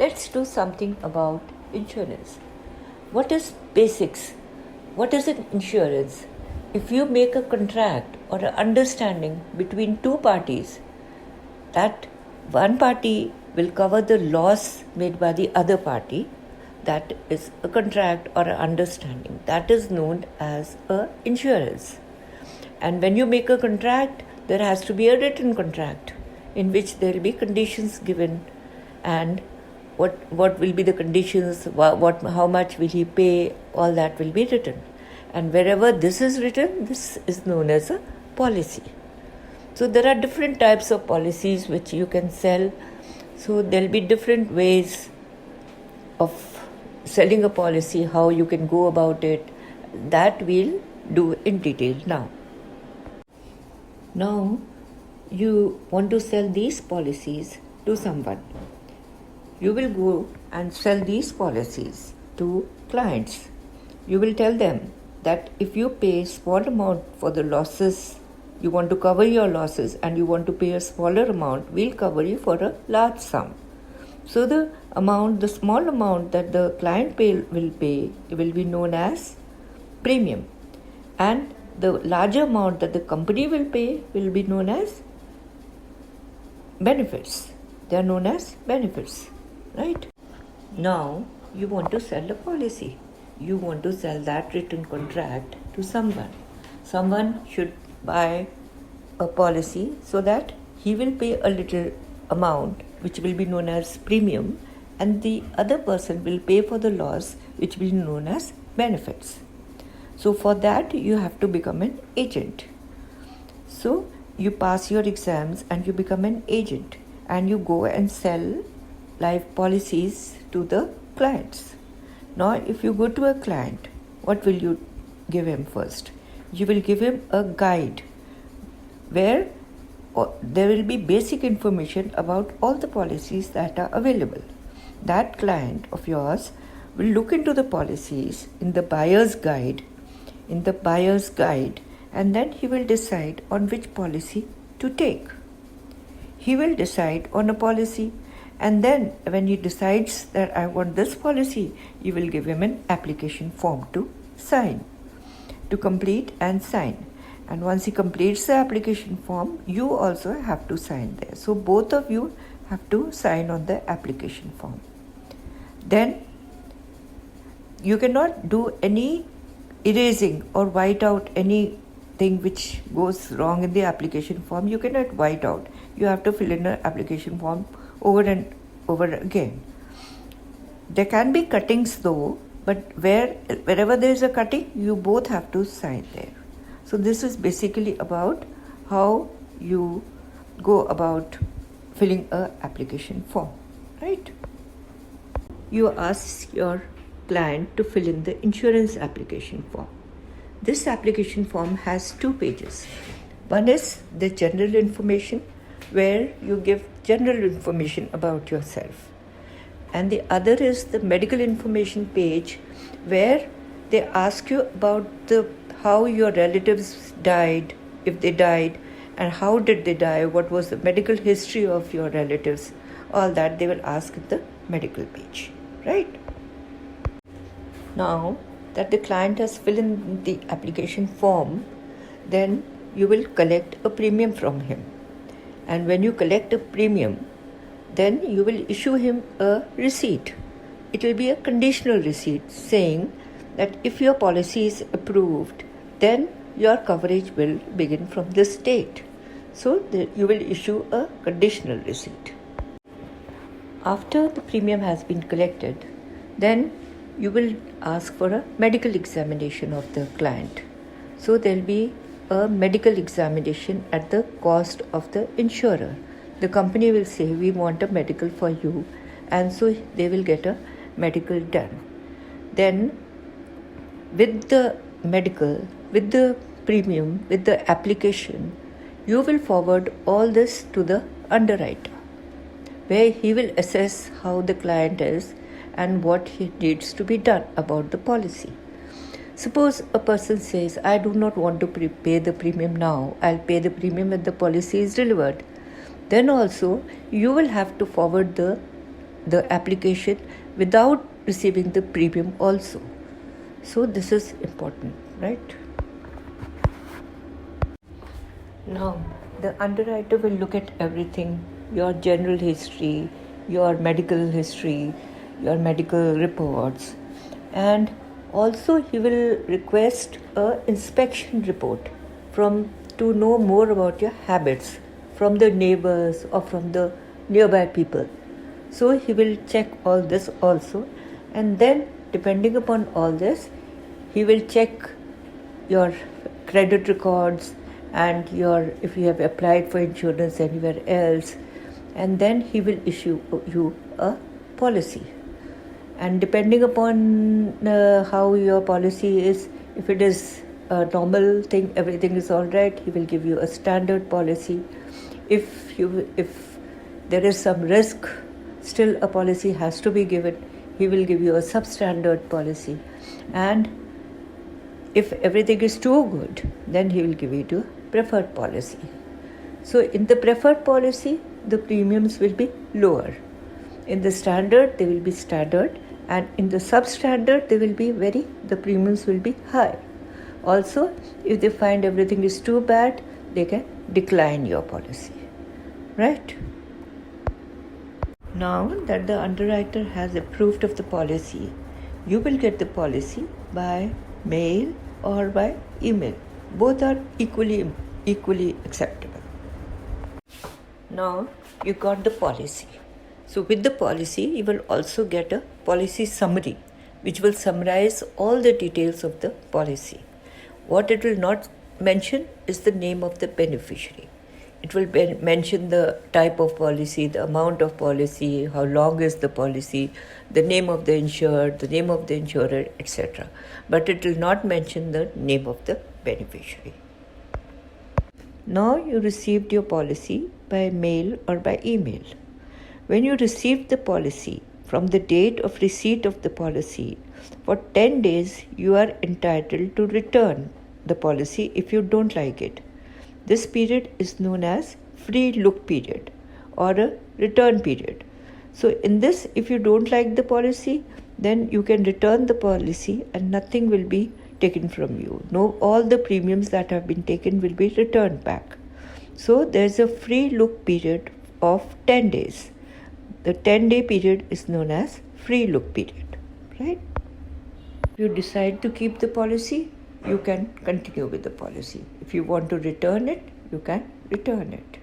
let's do something about insurance. What is basics? What is an insurance? If you make a contract or an understanding between two parties, that one party will cover the loss made by the other party, that is a contract or an understanding. That is known as a insurance. And when you make a contract, there has to be a written contract in which there will be conditions given, and what will be the conditions, how much will he pay, all that will be written. And wherever this is written, this is known as a policy. So there are different types of policies which you can sell. So there will be different ways of selling a policy, how you can go about it. That we'll do in detail now. Now, you want to sell these policies to someone. You will go and sell these policies to clients. You will tell them that if you pay small amount for the losses, you want to cover your losses and you want to pay a smaller amount, we'll cover you for a large sum. So the small amount that the client will pay will be known as premium, and the larger amount that the company will pay will be known as benefits. They are known as benefits, right? Now you want to sell a policy. You want to sell that written contract to someone. Someone should buy a policy so that he will pay a little amount which will be known as premium, and the other person will pay for the loss which will be known as benefits. So for that you have to become an agent. So you pass your exams and you become an agent, and you go and sell life policies to the clients. Now if you go to a client, what will you give him first? You will give him a guide where there will be basic information about all the policies that are available. That client of yours will look into the policies in the buyer's guide, and then he will decide on which policy to take. He will decide on a policy, and then when he decides that I want this policy, you will give him an application form to sign, to complete and sign. And once he completes the application form, you also have to sign there. So both of you have to sign on the application form. Then you cannot do any erasing or white out anything which goes wrong in the application form. You cannot white out. You have to fill in an application form over and over again. There can be cuttings though, but wherever there is a cutting, you both have to sign there. So this is basically about how you go about filling an application form, right? You ask your client to fill in the insurance application form. This application form has 2 pages. One is the general information, where you give general information about yourself. And the other is the medical information page, where they ask you about how your relatives died, if they died, and how did they die, what was the medical history of your relatives. All that they will ask in the medical page, right? Now that the client has filled in the application form, then you will collect a premium from him. And when you collect a premium, then you will issue him a receipt. It will be a conditional receipt saying that if your policy is approved, then your coverage will begin from this date. So you will issue a conditional receipt. After the premium has been collected, then you will ask for a medical examination of the client. So there will be a medical examination at the cost of the insurer. The company will say, we want a medical for you, and so they will get a medical done. Then with the medical, with the premium, with the application, you will forward all this to the underwriter, where he will assess how the client is and what he needs to be done about the policy. Suppose a person says, I do not want to pay the premium now, I'll pay the premium when the policy is delivered. Then also you will have to forward the the application without receiving the premium also. So this is important, right? Now, the underwriter will look at everything, your general history, your medical history, your medical reports, and also he will request a inspection report to know more about your habits from the neighbors or from the nearby people. So he will check all this also, and then depending upon all this, he will check your credit records and if you have applied for insurance anywhere else, and then he will issue you a policy. And depending upon how your policy is, if it is a normal thing, everything is all right, he will give you a standard policy. If there is some risk, still a policy has to be given, he will give you a substandard policy. And if everything is too good, then he will give you to preferred policy. So in the preferred policy, the premiums will be lower. In the standard, they will be standard, and in the substandard, the premiums will be high. Also, if they find everything is too bad, they can decline your policy, right? Now that the underwriter has approved of the policy, you will get the policy by mail or by email. Both are equally acceptable. Now you got the policy. So with the policy, you will also get a policy summary, which will summarize all the details of the policy. What it will not mention is the name of the beneficiary. It will mention the type of policy, the amount of policy, how long is the policy, the name of the insured, the name of the insurer, etc. But it will not mention the name of the beneficiary. Now you received your policy by mail or by email. When you received the policy, from the date of receipt of the policy, for 10 days you are entitled to return the policy if you don't like it. This period is known as free look period or a return period. So in this, if you don't like the policy, then you can return the policy and nothing will be taken from you. No, all the premiums that have been taken will be returned back. So there's a free look period of 10 days. The 10-day period is known as free look period, right? If you decide to keep the policy, you can continue with the policy. If you want to return it, you can return it.